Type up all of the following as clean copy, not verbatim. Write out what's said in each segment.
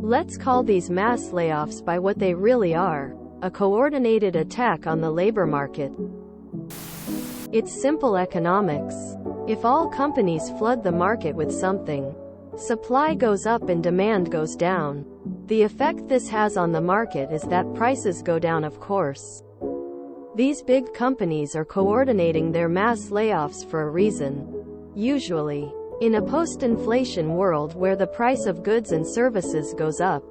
Let's call these mass layoffs by what they really are: a coordinated attack on the labor market. It's simple economics. If all companies flood the market with something, supply goes up and demand goes down. The effect this has on the market is that prices go down, of course. These big companies are coordinating their mass layoffs for a reason. Usually, in a post-inflation world where the price of goods and services goes up,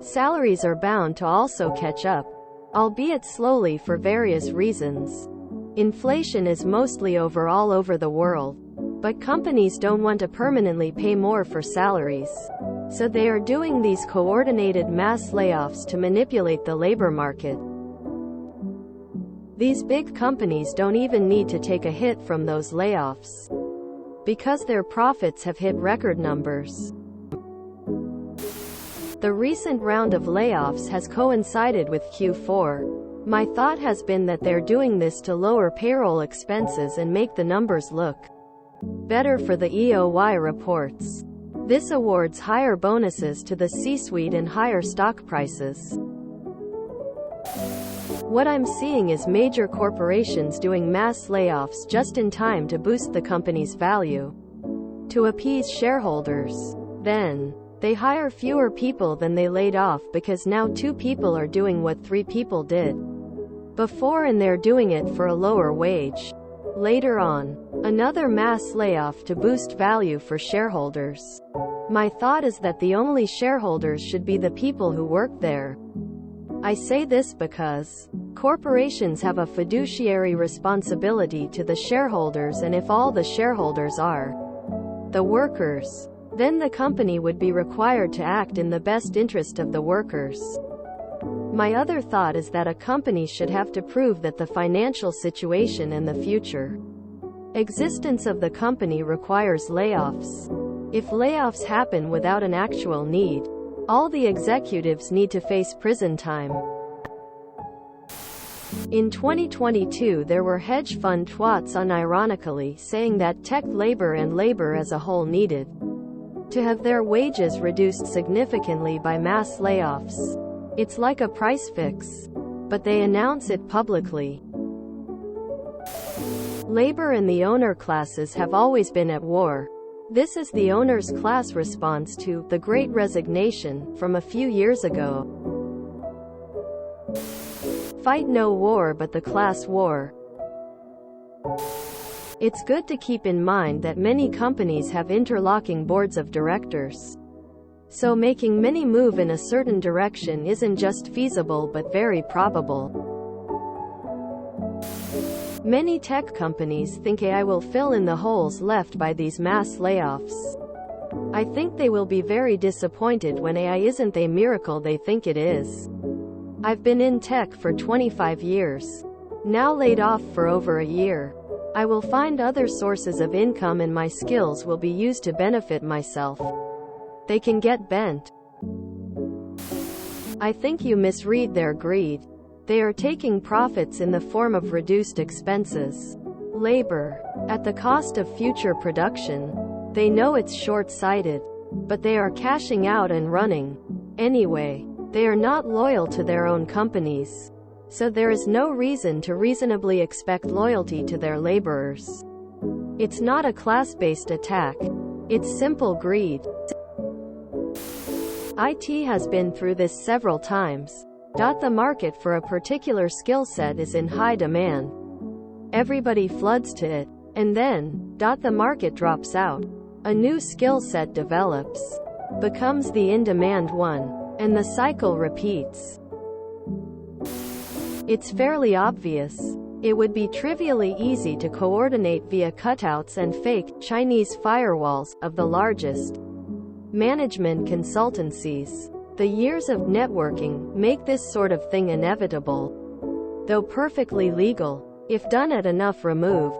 salaries are bound to also catch up, albeit slowly for various reasons. Inflation is mostly all over the world, but companies don't want to permanently pay more for salaries. So they are doing these coordinated mass layoffs to manipulate the labor market. These big companies don't even need to take a hit from those layoffs, because their profits have hit record numbers. The recent round of layoffs has coincided with Q4. My thought has been that they're doing this to lower payroll expenses and make the numbers look better for the EOY reports. This awards higher bonuses to the C-suite and higher stock prices. What I'm seeing is major corporations doing mass layoffs just in time to boost the company's value, to appease shareholders. Then, they hire fewer people than they laid off because now 2 people are doing what 3 people did before, and they're doing it for a lower wage. Later on, another mass layoff to boost value for shareholders. My thought is that the only shareholders should be the people who work there. I say this because corporations have a fiduciary responsibility to the shareholders, and if all the shareholders are the workers, then the company would be required to act in the best interest of the workers. My other thought is that a company should have to prove that the financial situation and the future existence of the company requires layoffs. If layoffs happen without an actual need, all the executives need to face prison time. In 2022 there were hedge fund twats unironically saying that tech labor and labor as a whole needed to have their wages reduced significantly by mass layoffs. It's like a price fix, but they announce it publicly. Labor and the owner classes have always been at war. This is the owners' class response to the Great Resignation from a few years ago. Fight no war but the class war. It's good to keep in mind that many companies have interlocking boards of directors. So making many move in a certain direction isn't just feasible but very probable. Many tech companies think AI will fill in the holes left by these mass layoffs. I think they will be very disappointed when AI isn't the miracle they think it is. I've been in tech for 25 years. Now laid off for over a year. I will find other sources of income and my skills will be used to benefit myself. They can get bent. I think you misread their greed. They are taking profits in the form of reduced expenses. Labor, at the cost of future production. They know it's short-sighted, but they are cashing out and running. Anyway, they are not loyal to their own companies. So there is no reason to reasonably expect loyalty to their laborers. It's not a class-based attack. It's simple greed. IT has been through this several times. The market for a particular skill set is in high demand. Everybody floods to it, and then, the market drops out. A new skill set develops, becomes the in-demand one, and the cycle repeats. It's fairly obvious. It would be trivially easy to coordinate via cutouts and fake Chinese firewalls of the largest management consultancies. The years of networking make this sort of thing inevitable, though perfectly legal, if done at enough remove.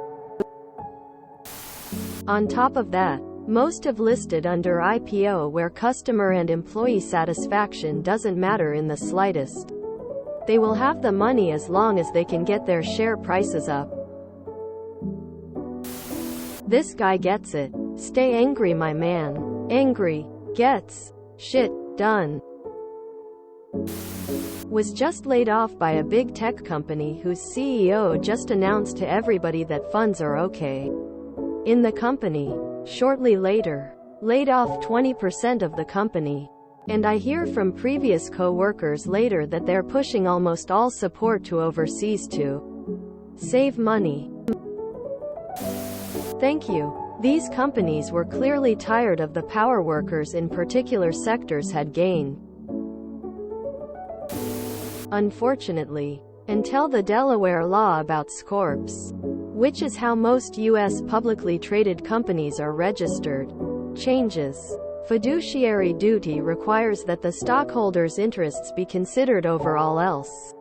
On top of that, most have listed under IPO where customer and employee satisfaction doesn't matter in the slightest. They will have the money as long as they can get their share prices up. This guy gets it. Stay angry, my man. Angry. Gets. Shit. Done. Was just laid off by a big tech company whose CEO just announced to everybody that funds are okay in the company. Shortly later, laid off 20% of the company. And I hear from previous co-workers later that they're pushing almost all support to overseas to save money. Thank you. These companies were clearly tired of the power workers in particular sectors had gained. Unfortunately, until the Delaware law about SCORPs, which is how most U.S. publicly traded companies are registered, changes, fiduciary duty requires that the stockholders' interests be considered over all else.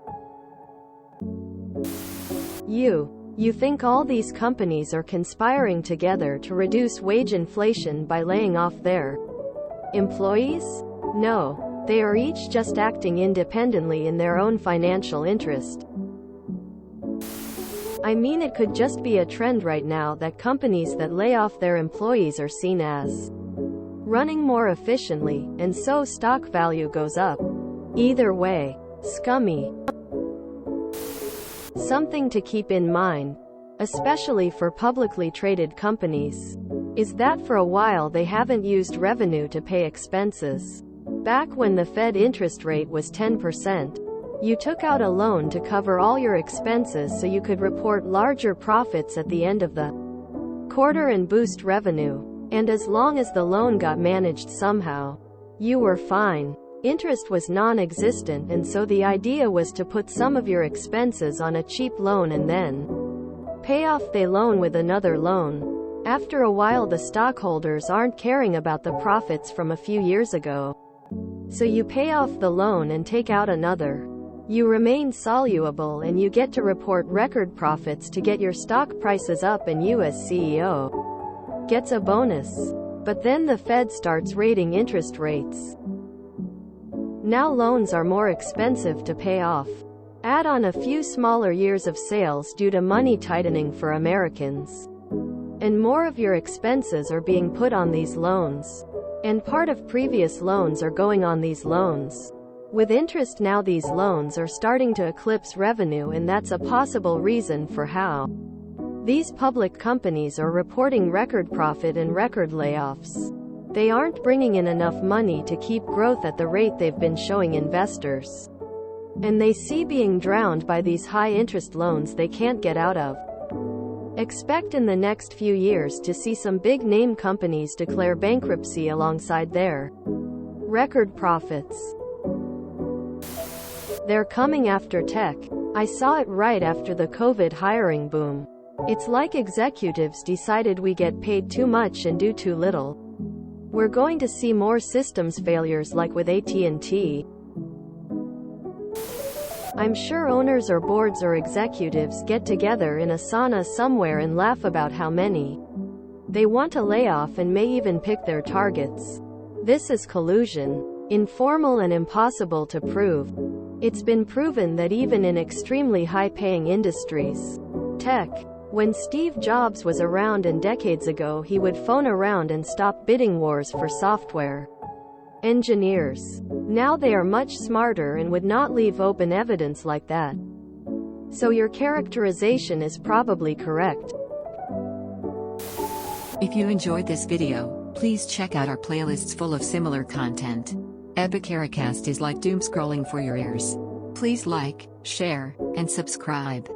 You think all these companies are conspiring together to reduce wage inflation by laying off their employees? No, they are each just acting independently in their own financial interest. I mean, it could just be a trend right now that companies that lay off their employees are seen as running more efficiently, and so stock value goes up. Either way, scummy. Something to keep in mind, especially for publicly traded companies, is that for a while they haven't used revenue to pay expenses. Back when the Fed interest rate was 10%, you took out a loan to cover all your expenses so you could report larger profits at the end of the quarter and boost revenue. And as long as the loan got managed somehow, you were fine. Interest was non-existent, and so the idea was to put some of your expenses on a cheap loan and then pay off the loan with another loan. After a while, the stockholders aren't caring about the profits from a few years ago. So you pay off the loan and take out another. You remain solvable and you get to report record profits to get your stock prices up, and you as CEO gets a bonus. But then the Fed starts raising interest rates. Now loans are more expensive to pay off. Add on a few smaller years of sales due to money tightening for Americans, and more of your expenses are being put on these loans. And part of previous loans are going on these loans. With interest now, these loans are starting to eclipse revenue, and that's a possible reason for how these public companies are reporting record profit and record layoffs. They aren't bringing in enough money to keep growth at the rate they've been showing investors. And they see being drowned by these high-interest loans they can't get out of. Expect in the next few years to see some big-name companies declare bankruptcy alongside their record profits. They're coming after tech. I saw it right after the COVID hiring boom. It's like executives decided we get paid too much and do too little. We're going to see more systems failures like with AT&T. I'm sure owners or boards or executives get together in a sauna somewhere and laugh about how many they want to lay off and may even pick their targets. This is collusion. Informal and impossible to prove. It's been proven that even in extremely high-paying industries, tech, when Steve Jobs was around and decades ago, he would phone around and stop bidding wars for software engineers. Now they are much smarter and would not leave open evidence like that. So your characterization is probably correct. If you enjoyed this video, please check out our playlists full of similar content. Epicaricast is like doom scrolling for your ears. Please like, share, and subscribe.